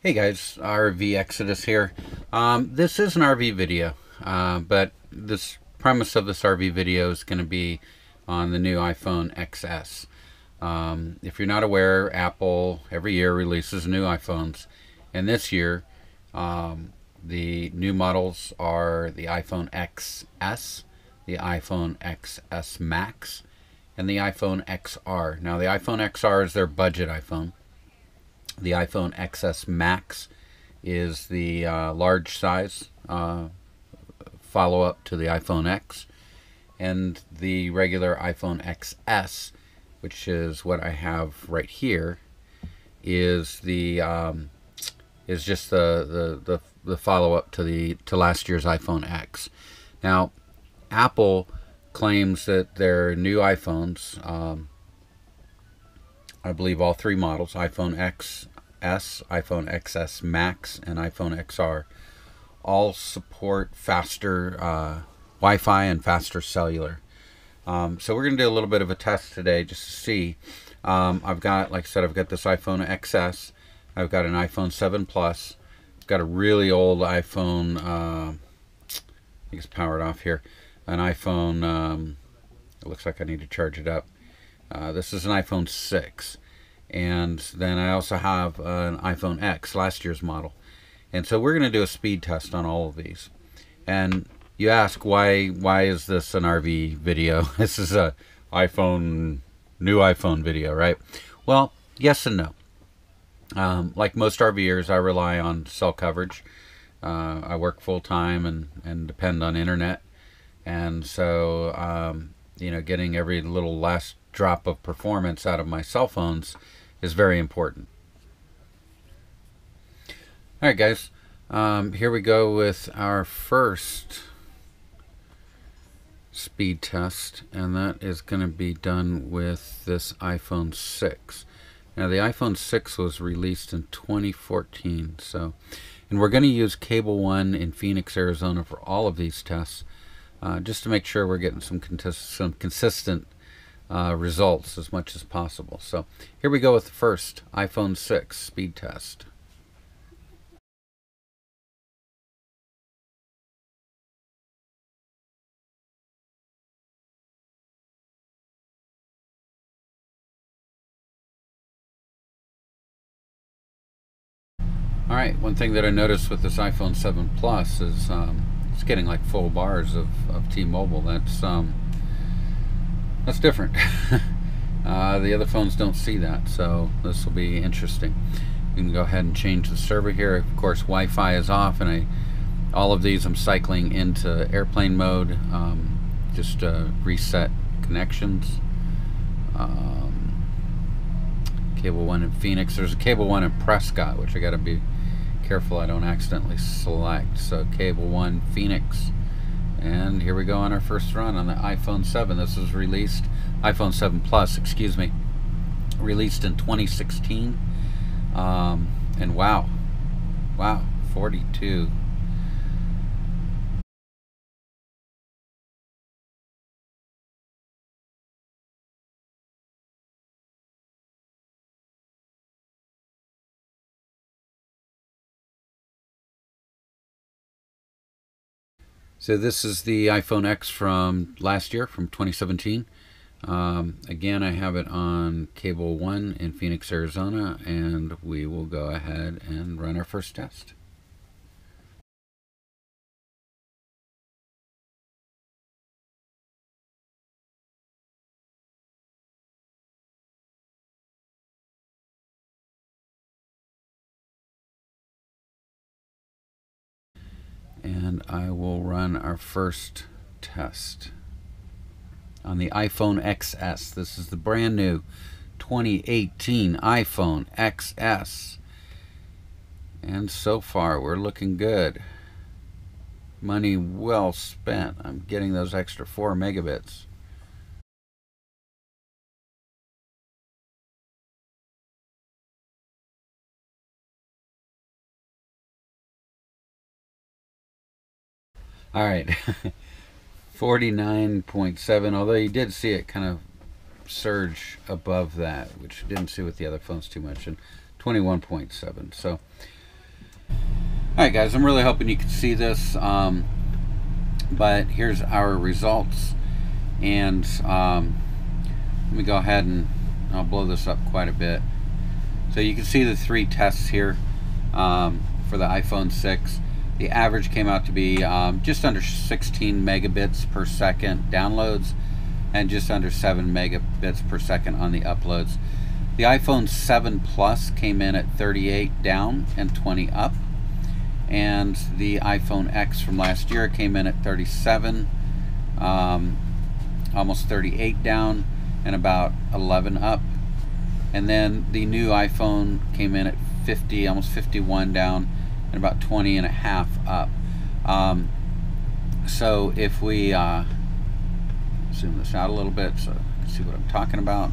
Hey guys, RV Exodus here. This is an RV video, but this premise of this RV video is going to be on the new iPhone XS. If you're not aware, Apple every year releases new iPhones, and this year the new models are the iPhone XS, the iPhone XS Max, and the iPhone XR. Now the iPhone XR is their budget iPhone. The iPhone XS Max is the large size follow-up to the iPhone X, and the regular iPhone XS, which is what I have right here, is the is just the follow-up to last year's iPhone X. Now, Apple claims that their new iPhones, I believe all three models, iPhone XS, iPhone XS Max, and iPhone XR, all support faster Wi-Fi and faster cellular. So we're going to do a little bit of a test today just to see. I've got, like I said, I've got this iPhone XS. I've got an iPhone 7 Plus. I've got a really old iPhone, I think it's powered off here, an iPhone, it looks like I need to charge it up. This is an iPhone 6, and then I also have an iPhone X, last year's model. And so we're going to do a speed test on all of these. And you ask, why is this an RV video? This is a new iPhone video, right? Well, yes and no. Like most RVers, I rely on cell coverage. I work full-time and depend on internet. And so, you know, getting every little last drop of performance out of my cell phones is very important. All right, guys, here we go with our first speed test, and that is going to be done with this iPhone 6. Now, the iPhone 6 was released in 2014, so, and we're going to use Cable One in Phoenix, Arizona for all of these tests, just to make sure we're getting some consistent results as much as possible. So here we go with the first iPhone 6 speed test. Alright, one thing that I noticed with this iPhone 7 Plus is it's getting like full bars of T-Mobile. That's different. The other phones don't see that, so this will be interesting. You can go ahead and change the server here. Of course, Wi-Fi is off, and all of these I'm cycling into airplane mode. Just reset connections. Cable One in Phoenix. There's a Cable One in Prescott, which I got to be careful I don't accidentally select. So Cable One Phoenix. And here we go on our first run on the iPhone 7. This was released, iPhone 7 Plus, excuse me, released in 2016. And wow, 42. So this is the iPhone X from last year, from 2017. Again, I have it on Cable One in Phoenix, Arizona, and we will go ahead and run our first test. And I will run our first test on the iPhone XS. This is the brand new 2018 iPhone XS. And so far, we're looking good. Money well spent. I'm getting those extra 4 megabits. All right. 49.7, although you did see it kind of surge above that, which you didn't see with the other phones too much, and 21.7. So Alright guys, I'm really hoping you can see this, but here's our results, and let me go ahead and I'll blow this up quite a bit. So you can see the 3 tests here for the iPhone 6. The average came out to be just under 16 megabits per second downloads and just under 7 megabits per second on the uploads. The iPhone 7 Plus came in at 38 down and 20 up. And the iPhone X from last year came in at 37, almost 38 down and about 11 up. And then the new iPhone came in at 50, almost 51 down and about 20 and a half up. So if we zoom this out a little bit so you can see what I'm talking about.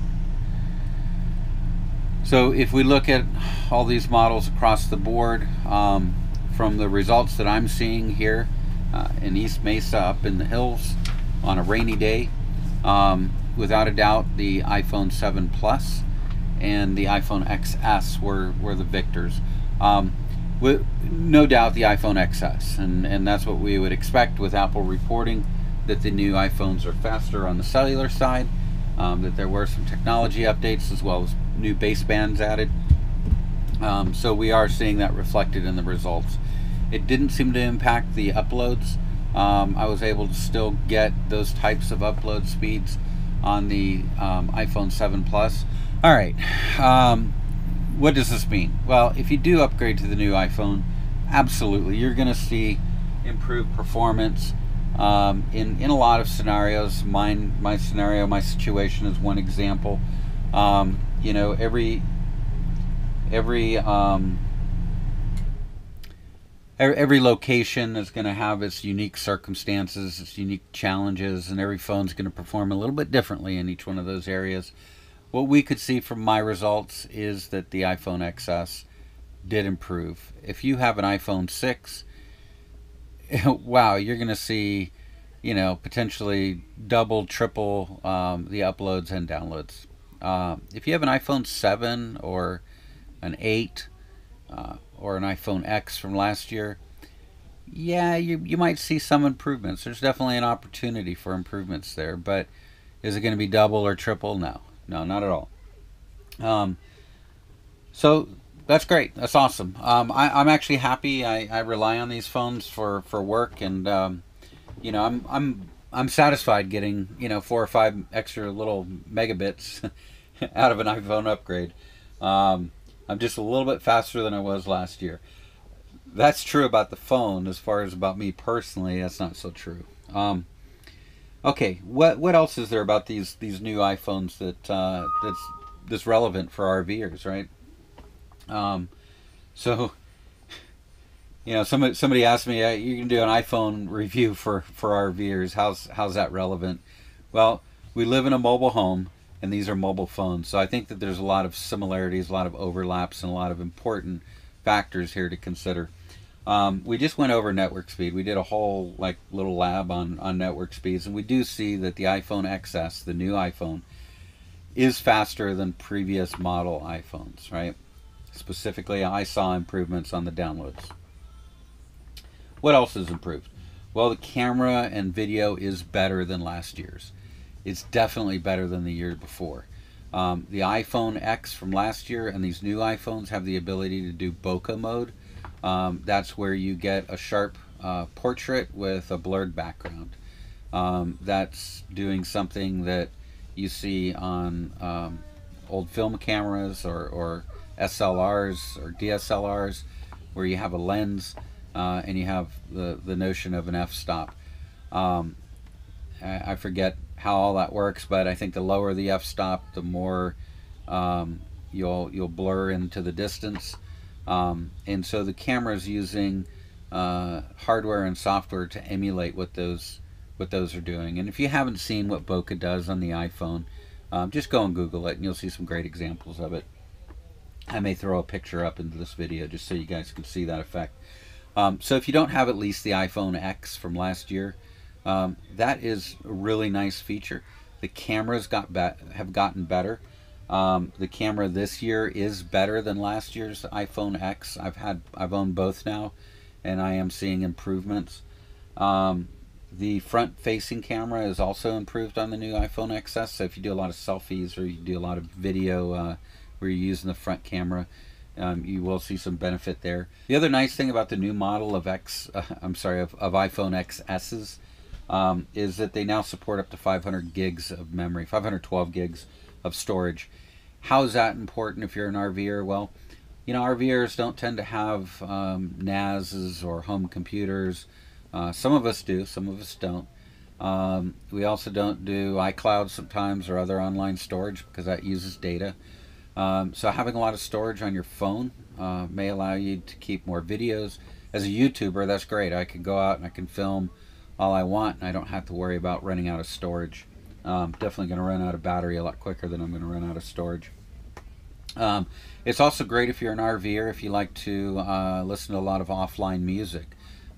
So if we look at all these models across the board, from the results that I'm seeing here in East Mesa up in the hills on a rainy day, without a doubt the iPhone 7 Plus and the iPhone XS were the victors. No doubt the iPhone XS, and that's what we would expect with Apple reporting that the new iPhones are faster on the cellular side, that there were some technology updates as well as new basebands added. So we are seeing that reflected in the results. It didn't seem to impact the uploads. I was able to still get those types of upload speeds on the iPhone 7 Plus. All right, what does this mean? Well, if you do upgrade to the new iPhone, absolutely, you're going to see improved performance in a lot of scenarios. My scenario, my situation is one example. You know, every location is going to have its unique circumstances, its unique challenges, and every phone's going to perform a little bit differently in each one of those areas. What we could see from my results is that the iPhone XS did improve. If you have an iPhone 6, wow, you're going to see, you know, potentially double, triple the uploads and downloads. If you have an iPhone 7 or an 8 or an iPhone X from last year, yeah, you might see some improvements. There's definitely an opportunity for improvements there, but is it going to be double or triple? No, not at all. So that's great. That's awesome. I'm actually happy. I rely on these phones for work, and you know, I'm satisfied getting, you know, 4 or 5 extra little megabits out of an iPhone upgrade. I'm just a little bit faster than I was last year. That's true about the phone. As far as about me personally, that's not so true. Okay, what else is there about these new iPhones that's relevant for RVers, right? So, you know, somebody asked me, you can do an iPhone review for RVers. How's that relevant? Well, we live in a mobile home, and these are mobile phones. So I think that there's a lot of similarities, a lot of overlaps, and a lot of important factors here to consider. We just went over network speed. We did a whole little lab on network speeds, and we do see that the iPhone XS, the new iPhone, is faster than previous model iPhones, right? Specifically, I saw improvements on the downloads. What else is improved? Well, the camera and video is better than last year's. It's definitely better than the year before. The iPhone X from last year and these new iPhones have the ability to do bokeh mode. That's where you get a sharp portrait with a blurred background. That's doing something that you see on old film cameras or SLRs or DSLRs, where you have a lens and you have the notion of an f-stop. I forget how all that works, but I think the lower the f-stop, the more you'll blur into the distance. And so the camera is using hardware and software to emulate what those are doing. And if you haven't seen what bokeh does on the iPhone, just go and Google it and you'll see some great examples of it. I may throw a picture up into this video just so you guys can see that effect. So if you don't have at least the iPhone X from last year, that is a really nice feature. The cameras have gotten better. The camera this year is better than last year's iPhone X. I've owned both now, and I am seeing improvements. The front-facing camera is also improved on the new iPhone XS. So if you do a lot of selfies or you do a lot of video where you're using the front camera, you will see some benefit there. The other nice thing about the new model of of iPhone XS's is that they now support up to 500 gigs of memory, 512 gigs of storage. How is that important if you're an RVer? Well, you know, RVers don't tend to have NASs or home computers. Some of us do, some of us don't. We also don't do iCloud sometimes or other online storage because that uses data. So having a lot of storage on your phone may allow you to keep more videos. As a YouTuber, that's great. I can go out and I can film all I want, and I don't have to worry about running out of storage. Definitely going to run out of battery a lot quicker than I'm going to run out of storage. It's also great if you're an RVer, if you like to listen to a lot of offline music.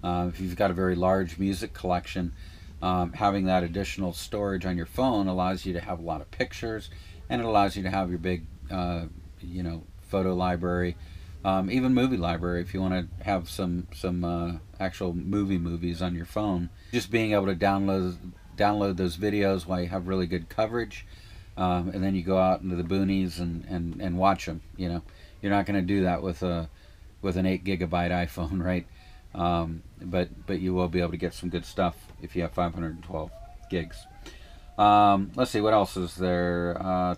If you've got a very large music collection, having that additional storage on your phone allows you to have a lot of pictures, and it allows you to have your big you know, photo library, even movie library if you want to have some actual movies on your phone. Just being able to download those videos while you have really good coverage, and then you go out into the boonies and watch them. You know, you're not going to do that with an 8 gigabyte iPhone, right? But you will be able to get some good stuff if you have 512 gigs. Let's see, what else is there?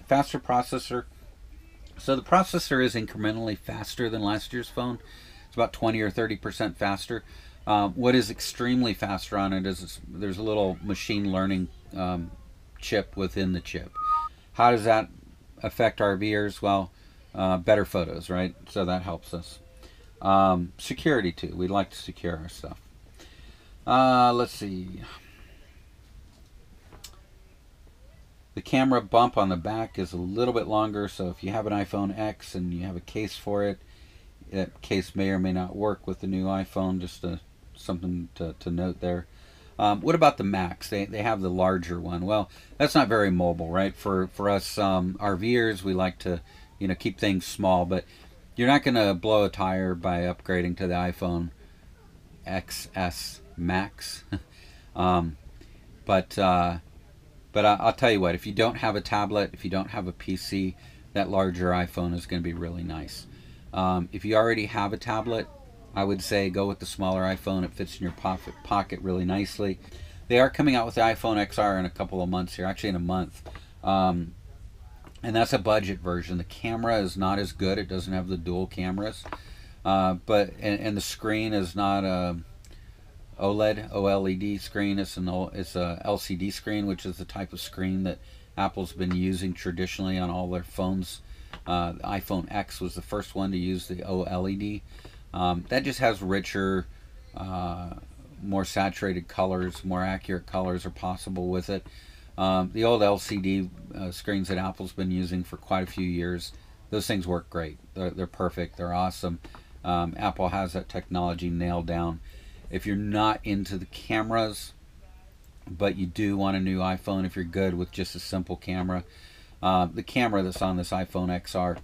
Faster processor. So the processor is incrementally faster than last year's phone. It's about 20 or 30% faster. What is extremely faster on it is there's a little machine learning chip within the chip. How does that affect RVers? Well, better photos, right? So that helps us. Security too. We like to secure our stuff. Let's see. The camera bump on the back is a little bit longer, so if you have an iPhone X and you have a case for it, that case may or may not work with the new iPhone. Just something to note there. What about the Max? They have the larger one. Well, that's not very mobile, right? For us RVers, we like to, you know, keep things small, but you're not going to blow a tire by upgrading to the iPhone XS Max. But I'll tell you what, if you don't have a tablet, if you don't have a PC, that larger iPhone is going to be really nice. If you already have a tablet, I would say go with the smaller iPhone. It fits in your pocket really nicely. They are coming out with the iPhone XR in a couple of months here, actually in a month. And that's a budget version. The camera is not as good. It doesn't have the dual cameras. And the screen is not a OLED screen. It's a LCD screen, which is the type of screen that Apple's been using traditionally on all their phones. The iPhone X was the first one to use the OLED. That just has richer, more saturated colors, more accurate colors are possible with it. The old LCD screens that Apple's been using for quite a few years, those things work great. They're perfect. They're awesome. Apple has that technology nailed down. If you're not into the cameras, but you do want a new iPhone, if you're good with just a simple camera, the camera that's on this iPhone XR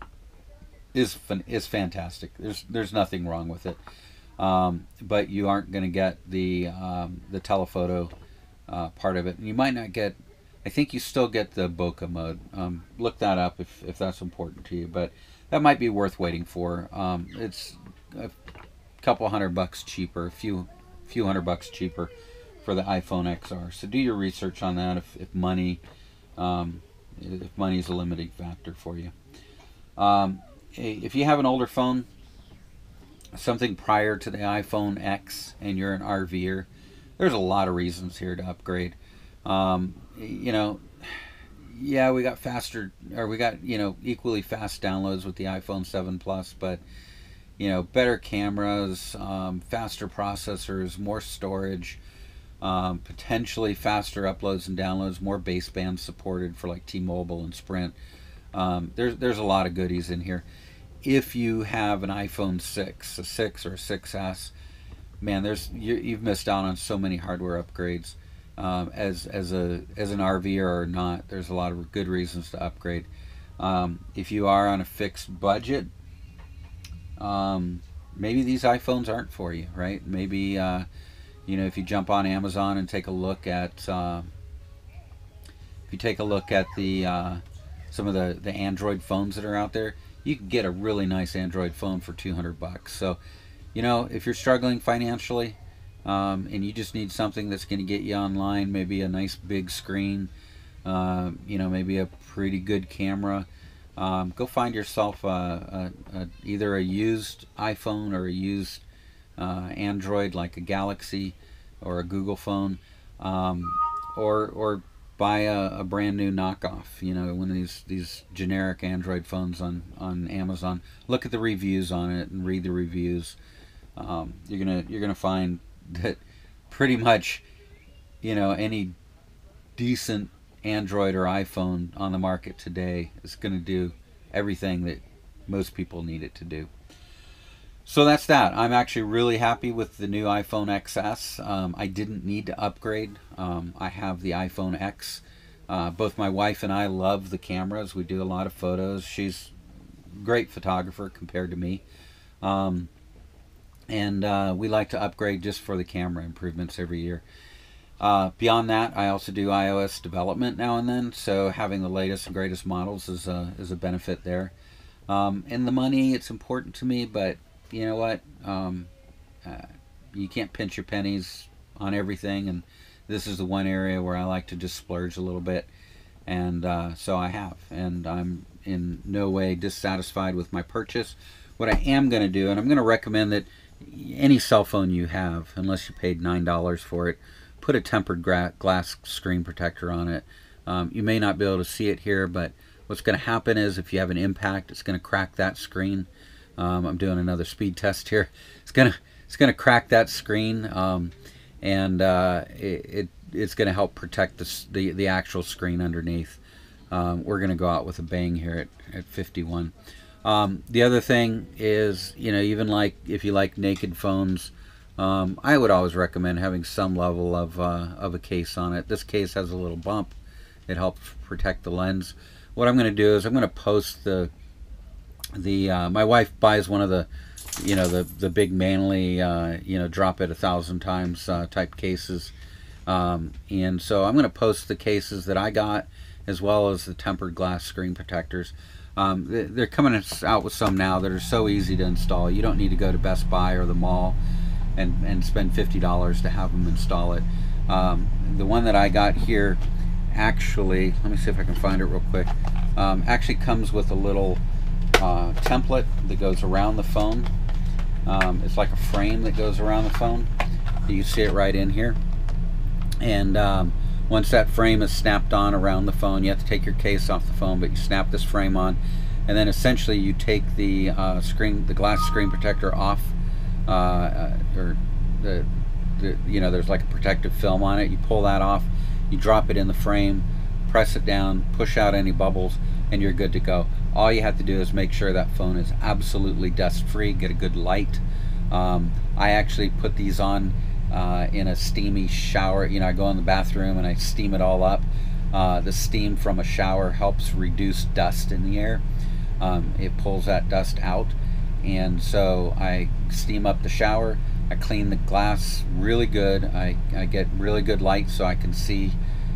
is fantastic. There's nothing wrong with it. But you aren't going to get the telephoto part of it. And you might not get, I think you still get the bokeh mode. Look that up if that's important to you. But that might be worth waiting for. It's a couple $100 cheaper, a few $100 cheaper for the iPhone XR. So do your research on that if money is a limiting factor for you. If you have an older phone, something prior to the iPhone X, and you're an RVer, there's a lot of reasons here to upgrade. You know, yeah, we got faster, or we got, you know, equally fast downloads with the iPhone 7 Plus, but you know, better cameras, faster processors, more storage, potentially faster uploads and downloads, more baseband supported for like T-Mobile and Sprint. There's a lot of goodies in here. If you have an iPhone 6, a 6 or a 6S, man, you've missed out on so many hardware upgrades. as an RVer or not. There's a lot of good reasons to upgrade. If you are on a fixed budget, maybe these iPhones aren't for you, right? Maybe you know, if you jump on Amazon and take a look at the some of the Android phones that are out there, you can get a really nice Android phone for $200. So, you know, if you're struggling financially, and you just need something that's going to get you online, maybe a nice big screen, you know, maybe a pretty good camera, go find yourself either a used iPhone or a used Android, like a Galaxy or a Google phone, or buy a brand new knockoff. You know, one of these generic Android phones on Amazon. Look at the reviews on it and read the reviews. You're gonna find that pretty much, you know, any decent Android or iPhone on the market today is going to do everything that most people need it to do. So that's that. I'm actually really happy with the new iPhone XS. I didn't need to upgrade. I have the iPhone X. Both my wife and I love the cameras. We do a lot of photos. She's a great photographer compared to me. And we like to upgrade just for the camera improvements every year. Beyond that, I also do iOS development now and then, so having the latest and greatest models is a benefit there. And the money, it's important to me, but you know what? You can't pinch your pennies on everything, and this is the one area where I like to just splurge a little bit, and so I have, and I'm in no way dissatisfied with my purchase. What I am going to do, and I'm going to recommend that any cell phone you have, unless you paid $9 for it, put a tempered glass screen protector on it. You may not be able to see it here, but what's going to happen is if you have an impact, it's going to crack that screen. I'm doing another speed test here. It's gonna crack that screen, and it's gonna help protect the actual screen underneath. We're gonna go out with a bang here at 51. The other thing is, you know, even like if you like naked phones, I would always recommend having some level of a case on it. This case has a little bump. It helps protect the lens. What I'm going to do is I'm going to post my wife buys one of the, you know, the big manly, you know, drop it 1,000 times type cases, and so I'm going to post the cases that I got as well as the tempered glass screen protectors. They're coming out with some now that are so easy to install. You don't need to go to Best Buy or the mall and spend $50 to have them install it. The one that I got here actually, let me see if I can find it real quick, actually comes with a little template that goes around the phone. It's like a frame that goes around the phone. You see it right in here, and once that frame is snapped on around the phone, you have to take your case off the phone, but you snap this frame on, and then essentially you take the glass screen protector off, or you know, there's like a protective film on it. You pull that off, you drop it in the frame, press it down, push out any bubbles, and you're good to go. All you have to do is make sure that phone is absolutely dust free, get a good light. I actually put these on in a steamy shower. You know, I go in the bathroom and I steam it all up. The steam from a shower helps reduce dust in the air. It pulls that dust out, and so I steam up the shower. I clean the glass really good. I get really good light so I can see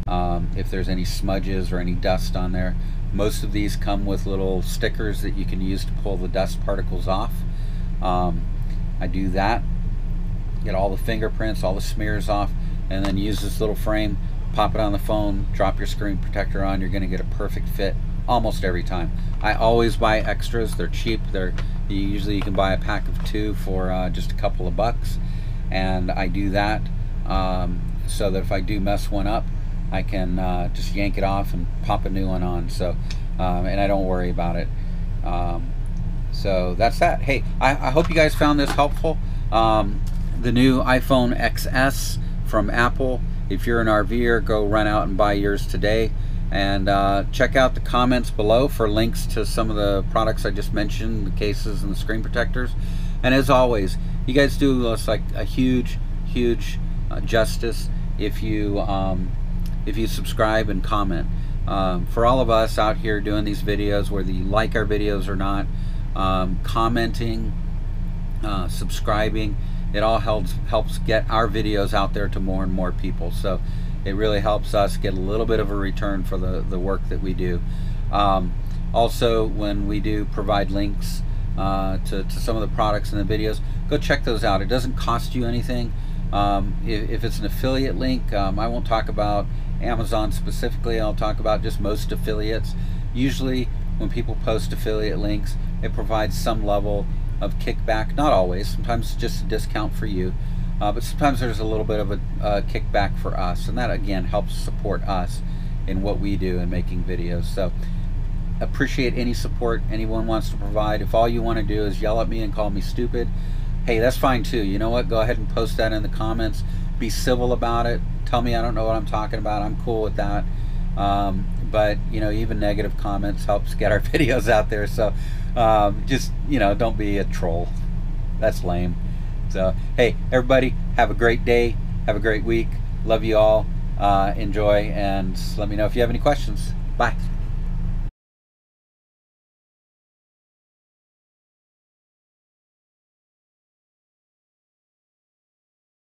if there's any smudges or any dust on there. Most of these come with little stickers that you can use to pull the dust particles off. I do that, get all the fingerprints, all the smears off, and then use this little frame, pop it on the phone, drop your screen protector on. You're going to get a perfect fit almost every time. I always buy extras. They're cheap. Usually you can buy a pack of 2 for just a couple of bucks, and I do that so that if I do mess one up, I can just yank it off and pop a new one on. So and I don't worry about it. So that's that. Hey, I hope you guys found this helpful. The new iPhone XS from Apple. If you're an RVer, go run out and buy yours today. And check out the comments below for links to some of the products I just mentioned, the cases and the screen protectors. And as always, you guys do us like a huge justice if you subscribe and comment. For all of us out here doing these videos, whether you like our videos or not, commenting, subscribing, it all helps get our videos out there to more and more people. So it really helps us get a little bit of a return for the work that we do. Also, when we do provide links to some of the products in the videos, go check those out. It doesn't cost you anything. If it's an affiliate link, I won't talk about Amazon specifically. I'll talk about just most affiliates. Usually when people post affiliate links, it provides some level of kickback. Not always. Sometimes it's just a discount for you, but sometimes there's a little bit of a kickback for us, and that again helps support us in what we do in making videos. So appreciate any support anyone wants to provide. If all you want to do is yell at me and call me stupid, hey, that's fine too. You know what? Go ahead and post that in the comments. Be civil about it. Tell me I don't know what I'm talking about. I'm cool with that. But you know, even negative comments helps get our videos out there. So just, you know, don't be a troll. That's lame. So hey, everybody, have a great day. Have a great week. Love you all. Enjoy, and let me know if you have any questions. Bye.